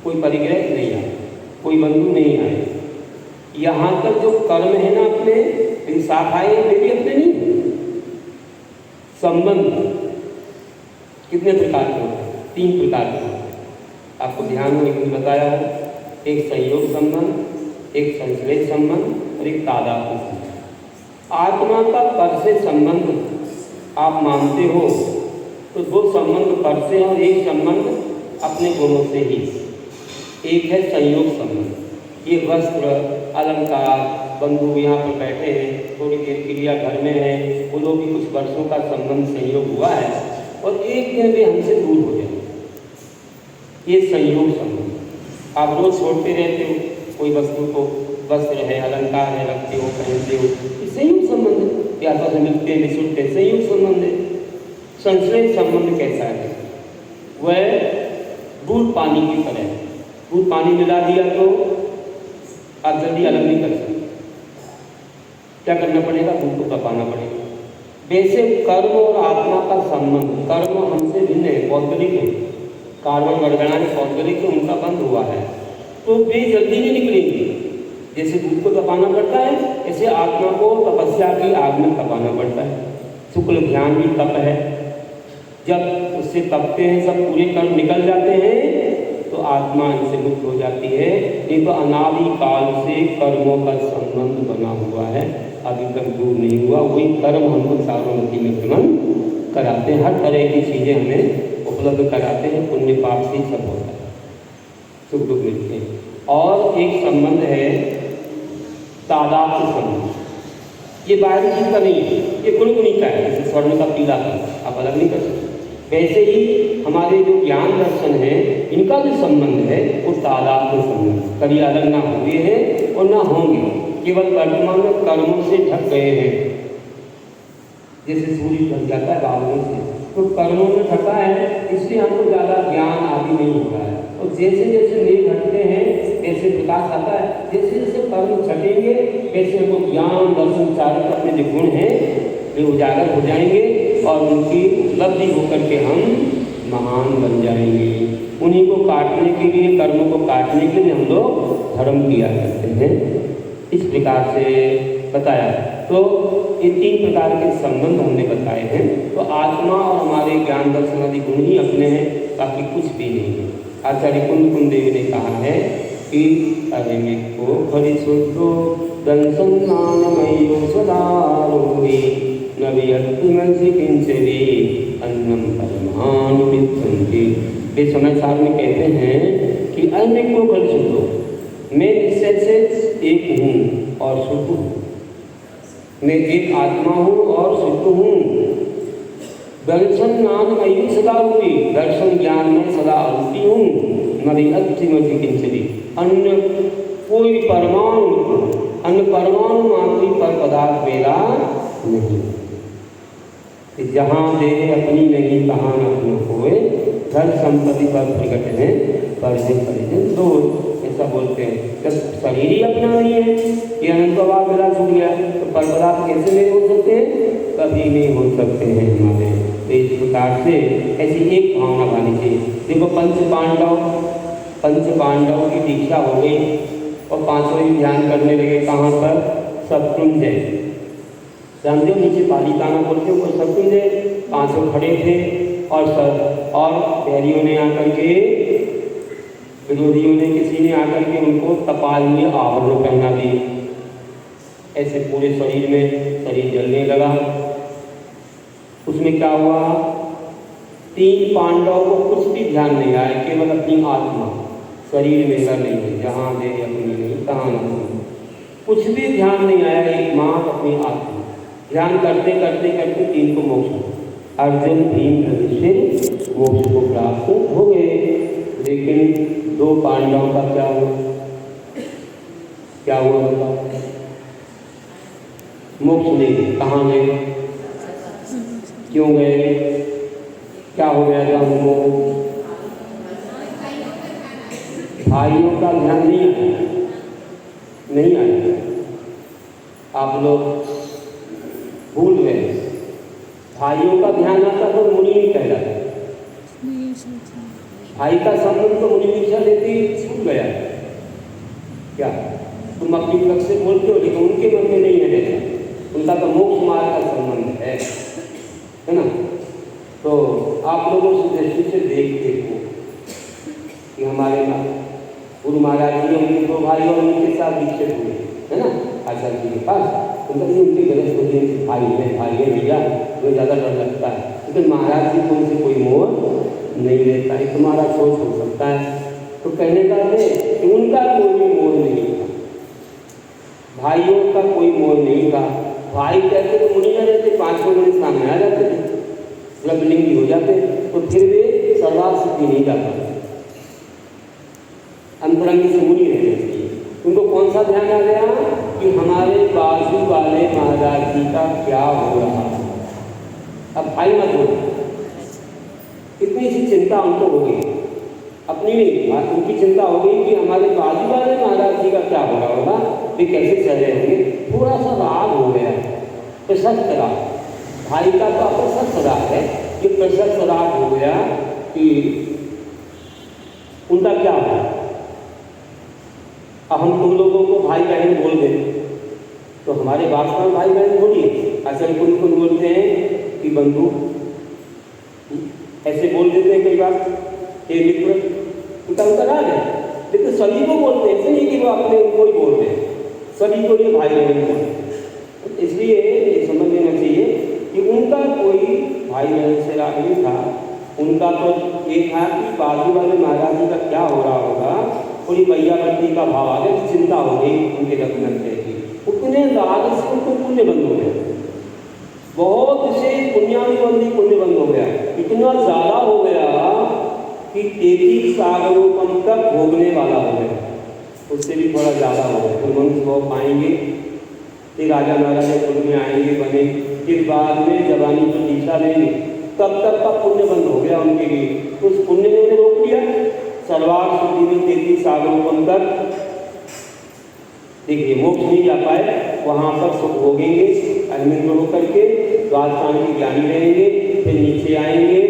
कोई परिग्रह नहीं आए, कोई बंधु नहीं आए। यहाँ तक जो कर्म है ना अपने, इन शाखाएं वे भी अपने नहीं है। संबंध कितने प्रकार के होते हैं? 3 प्रकार के होते हैं। आपको ध्यान में एक बताया है, एक संयोग संबंध, एक संश्लेष संबंध और एक तादात्म्य संबंध। आत्मा का पर से संबंध आप मानते हो तो 2 संबंध पर से और एक संबंध अपने गुणों से ही। एक है संयोग संबंध, ये वस्त्र, अलंकार, बंधु यहाँ पर बैठे हैं, थोड़ी देर के लिए घर में हैं, वो लोग भी कुछ वर्षों का संबंध संयोग हुआ है और एक दिन वे हमसे दूर हो जाए, ये संयोग संबंध। आप रोज छोड़ते रहते हो, कोई वस्तु को, वस्त्र है, अलंकार है, रखते हो, पहनते हो, ये संयोग संबंध है। या तो मिलते मिसुलते संयोग संबंध है। संश्लेष संबंध कैसा है? वह दूध पानी की तरह है। दूध पानी मिला दिया तो आप जल्दी अलग नहीं कर सकते, क्या करना पड़ेगा? दूध को तपाना पड़ेगा। वैसे कर्म और आत्मा का संबंध, कर्म हमसे भिन्न है, पौद्गलिक है, कार्बन गड़गड़ाने पौद्गलिक है, उनका बंद हुआ है, तो वे जल्दी नहीं निकलेंगे। जैसे दूध को तपाना पड़ता है, ऐसे आत्मा को तपस्या की आग में तपाना पड़ता है। शुक्ल ध्यान भी तप है। जब उससे तपते हैं, सब पूरे कर्म निकल जाते हैं तो आत्मा इनसे मुक्त हो जाती है। नहीं तो अनादि काल से कर्मों का संबंध बना हुआ है, अभी तक दूर नहीं हुआ। वही कर्म हमको साबरमती में भ्रमण कराते हैं, हर तरह की चीज़ें हमें उपलब्ध कराते हैं। पुण्य पाप से सब होता है, सुख दुख मिलते हैं। और एक संबंध है तादात्म्य संबंध। ये बाहरी चीज का नहीं है, ये गुणगुणी का है। जैसे स्वर्ण का पीला आप अलग नहीं कर सकते, वैसे ही हमारे जो ज्ञान दर्शन है, इनका जो संबंध है वो तादात्म्य संबंध। कभी अलग ना हुए हैं और ना होंगे, केवल वर्तमान में कर्मों से ढक गए हैं। जैसे सूर्य ढक जाता है बादलों से, तो कर्मों में ढका है, इसलिए हमको ज़्यादा ज्ञान आदि नहीं हो रहा है। और जैसे जैसे मेघ हटते हैं ऐसे प्रकाश आता है। जैसे जैसे कर्म छटेंगे वैसे हमको ज्ञान दर्शन चारित्र अपने जो गुण हैं वे उजागर हो जाएंगे और उनकी उपलब्धि होकर के हम महान बन जाएंगे। उन्हीं को काटने के लिए, कर्मों को काटने के लिए हम लोग धर्म किया करते हैं। इस प्रकार से बताया। तो ये 3 प्रकार के संबंध हमने बताए हैं। तो आत्मा और हमारे ज्ञान दर्शन आदि गुण ही अपने हैं, बाकी कुछ भी नहीं है। आचार्य कुंद कुंदेव ने कहा है कि अरे को परिशुद्धो दंसन नानमयो सदारोहि नवियत्तिमंसि किंचरी अन्नम परमानुमित्संति। वे समय सार में कहते हैं कि अन्य को परिशुद्धो, मैं निश्चय से एक हूँ और शुद्ध हूँ, मैं एक आत्मा हूँ और शुद्ध हूँ। दर्शन नानमयी सदा हुई, दर्शन ज्ञान में सदा आती हूँ। नवी अतिमति किंचरी, अन्य कोई परमाणु, अन्य परमाणु मात्री पर पदार्थ मेरा नहीं। जहाँ दे अपनी नहीं कहाँ न अपना होए, धन संपत्ति पर प्रकट है परिजन परिजन दो, ऐसा बोलते हैं। जब शरीर ही अपना नहीं है, ये अनंत भाव मिला छूट गया, तो पर पदार्थ कैसे नहीं हो सकते हैं? कभी नहीं हो सकते हैं हमारे। तो इस प्रकार से ऐसी एक भावना बनानी चाहिए। देखो पंच पांडवों की दीक्षा हो गई और पांचों ही ध्यान करने लगे। कहाँ पर? शत्रुंजय, जानते हो नीचे पालिताना बोलते हो, शत्रुंजय। पांचों खड़े थे और बैरियों ने आकर के, विरोधियों ने, किसी ने आकर के उनको तपाल में आवरण पहना दिए। ऐसे पूरे शरीर में शरीर जलने लगा। उसमें क्या हुआ? 3 पांडवों को कुछ भी ध्यान नहीं आया, केवल अपनी आत्मा, शरीर मेरा नहीं है, जहाँ दे अपनी नहीं कहाँ न, कुछ भी ध्यान नहीं आया, एकमात्र अपनी आत्मा। ध्यान करते करते करते 3 को मोक्ष, अर्जुन भीम युधिष्ठिर मोक्ष को प्राप्त हो गए। लेकिन 2 पांडवों का क्या हुआ? क्या हुआ बताओ? मोक्ष नहीं गए। कहाँ गए? क्यों गए? क्या हो गया था उनको? भाइयों का ध्यान नहीं आया। आप लोग भूल गए। भाइयों का ध्यान आता तो मुनि नहीं कहलाता। भाई का संबंध तो मुनि दीक्षा लेती छूट गया। क्या तुम अपनी पक्ष से बोलते हो, लेकिन उनके मन में नहीं है ऐसा। उनका तो मोक्ष मार्ग का संबंध है ना। तो आप लोगों से दृष्टि से देखते हो कि हमारे गुरु महाराज जी उनके दो भाई और उनके साथ दीक्षित हुए, है ना, आचार्य जी के पास। तो कभी उनके गलत होते हैं, भाई है भैया, मुझे ज़्यादा डर लगता है। लेकिन महाराज जी को उनसे कोई मोह नहीं रहता है। तुम्हारा सोच हो सकता है। तो कहने का है कि उनका कोई भी मोह नहीं था, भाइयों का कोई मोह नहीं था। भाई कहते तो मुनि न रहते, 5 मिनट सामने आ जाते थे, लिंगी हो जाते, तो फिर वे सर्वार्थ सिद्धि नहीं जाता, अंतरंगी से मुनि रहने चाहिए। उनको कौन सा ध्यान आ गया कि हमारे बाजू वाले महाराज जी का क्या हो रहा है। अब भाई मत हो, इतनी सी चिंता उनको हो गई, अपनी नहीं, उनकी चिंता हो गई कि हमारे बाजू वाले महाराज जी का क्या हो रहा होगा, वे कैसे चल रहे होंगे। थोड़ा सा राग हो गया, प्रशस्त राग, भाई का तो अप्रशस्त राग है, ये प्रशस्त राग हो गया कि उनका क्या होगा। अब हम तुम लोगों को भाई बहन बोल दें तो हमारे वास्तव में भाई बहन बोलिए, असल कुछ बोलते हैं कि बंधु, ऐसे बोल देते हैं कई बार, ये मित्र, उनका राग है। लेकिन सभी को बोलते हैं, ऐसे नहीं कि वो अपने उनको ही बोलते हैं, सभी को ये भाई बहन बोलते हैं। इसलिए ये समझ लेना चाहिए कि उनका कोई भाई बहन से राग नहीं था। उनका तो ये था कि बाजू वाले महाराज जी का क्या हो रहा होगा, थोड़ी मैयावती का भाव आ गया, चिंता हो गई उनके लक्षण से। उतने राग से उनको पुण्य बंद हो गया, बहुत से पुण्यानुबंधी पुण्य बंद हो गया, इतना ज़्यादा हो गया कि 33 सागरोपम तक भोगने वाला हो गया, उससे भी थोड़ा ज़्यादा हो गया। तो मनुष्य भाव पाएंगे, फिर राजा महाराजा कुल में आएंगे बने, फिर बाद में जवानी को दीक्षा लेंगे, तब तक का पुण्य बंद हो गया उनके लिए। उस पुण्य ने उन्हें रोक दिया। सर्वार्थ सिद्धि में 33 सागरोपम तक देखिए मोक्ष नहीं जा पाए, वहाँ पर सुख भोगेंगे अनमित होकर के, द्वादशांग के ज्ञानी रहेंगे, फिर नीचे आएंगे,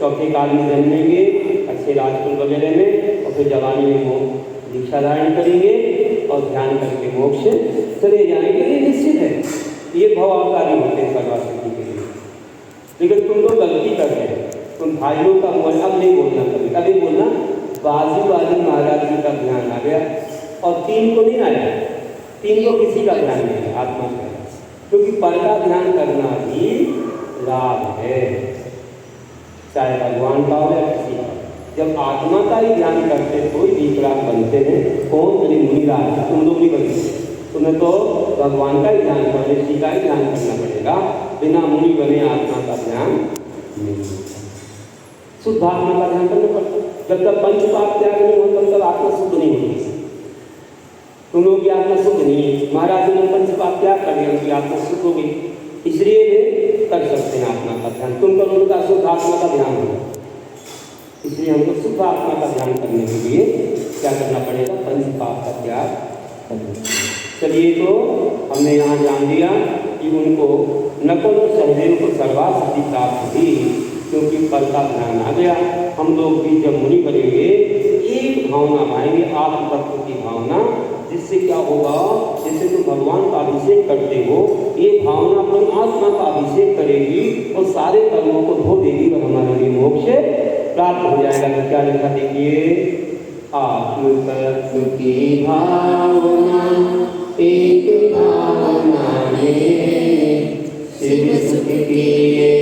चौथे काल में जन्मेंगे अच्छे राजकुल वगैरह में, और फिर जवानी में वो दीक्षा धारण करेंगे और ध्यान करके मोक्ष चले जाएंगे। ये निश्चित है, ये भवकारी होते हैं सर्वार्थ सिद्धि के लिए। लेकिन तुम लोग गलती कर रहे हैं, तुम भाइयों का मोह अब नहीं बोलना, कभी बोलना बाजू वाली महाराज जी का ध्यान आ गया, और 3 को नहीं आया, 3 को किसी का ध्यान नहीं है, आत्मा का, क्योंकि पर का ध्यान करना ही लाभ है, चाहे भगवान का हो या किसी का। जब आत्मा का ही ध्यान करते कोई विकराग बनते हैं, कौन बने मुनिराज, तुम लोग नहीं बनते, तुम्हें तो भगवान का ही ध्यान करना, ऋषि का ही ध्यान करना पड़ेगा, बिना मुनि बने आत्मा का ध्यान नहीं होता। शुद्ध आत्मा का ध्यान करना पड़ता। जब तक पंचपाप त्याग नहीं होता तब तक आत्मा शुद्ध नहीं होती। तुम लोगों की आत्मा शुद्ध नहीं है, महाराज ने पंचपाप त्याग कर दिया, उनकी आत्मा शुद्ध हो गई, इसलिए वे कर सकते हैं आत्मा का ध्यान। तुम करो उनका शुद्ध आत्मा का ध्यान हो, इसलिए हमको शुद्ध आत्मा का ध्यान करने के लिए क्या करना पड़ेगा, पंचपाप का त्याग करना। चलिए, तो हमने यहाँ जान लिया कि उनको नकुल सहदेव को सर्वार्थ सिद्धि प्राप्त हुई, क्योंकि फल का ध्यान आ गया। हम लोग भी जब मुनि बनेंगे एक भावना पाएंगे, आत्मतत्व की भावना, जिससे क्या होगा, जैसे तुम भगवान का अभिषेक करते हो, ये भावना अपनी आत्मा का अभिषेक करेगी और सारे कर्मों को धो देगी और हमारे लिए मोक्ष प्राप्त हो जाएगा। तो क्या लिखा देखिए, आत्मतत्व की भावना एक भावना में शिव सुख की ये